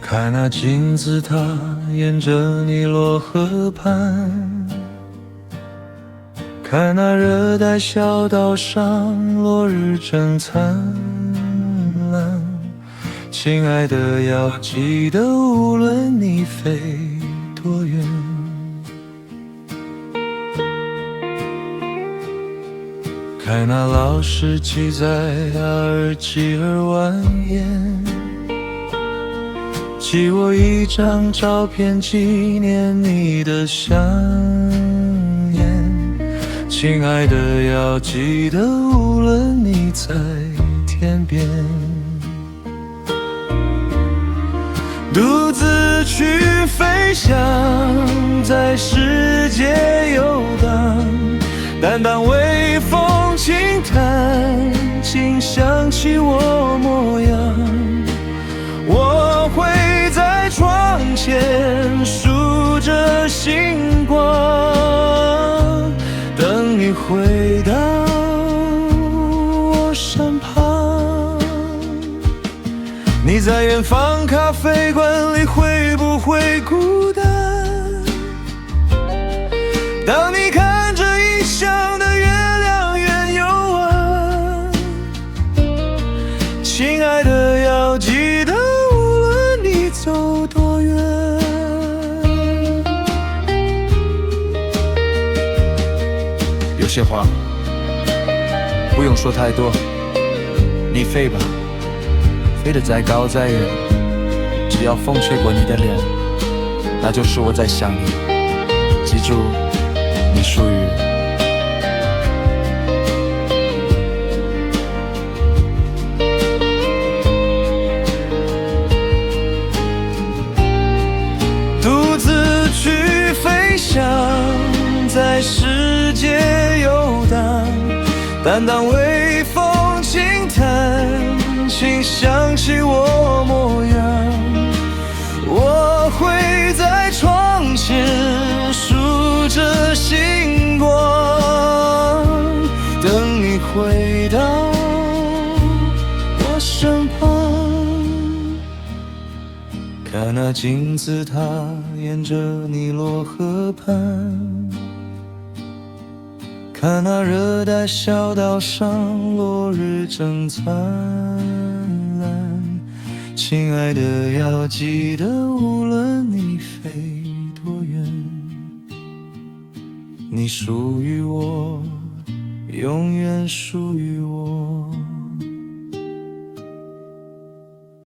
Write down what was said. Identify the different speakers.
Speaker 1: 看那金字塔沿着尼罗河畔，看那热带小岛上落日正灿烂。亲爱的，要记得，无论你飞多远，看那老司机在阿尔及尔蜿蜒，寄我一张照片，纪念你的香烟。亲爱的，要记得，无论你在天边，独自去飞翔，在世界游荡，淡淡微风轻弹，请想起我模样。我会在窗前数着星光，等你回到我身旁。你在远方咖啡馆里会不会孤单？当你看着异乡的月亮圆又弯，亲爱的，要记得，走多远？
Speaker 2: 有些话不用说太多，你飞吧，飞得再高再远，只要风吹过你的脸，那就是我在想你。记住，你属于
Speaker 1: 在世界游荡，淡淡微风轻弹，请想起我模样。我会在窗前数着星光，等你回到我身旁。看那金字塔沿着尼罗河畔，看那热带小岛上落日正灿烂。亲爱的，要记得，无论你飞多远，你属于我，永远属于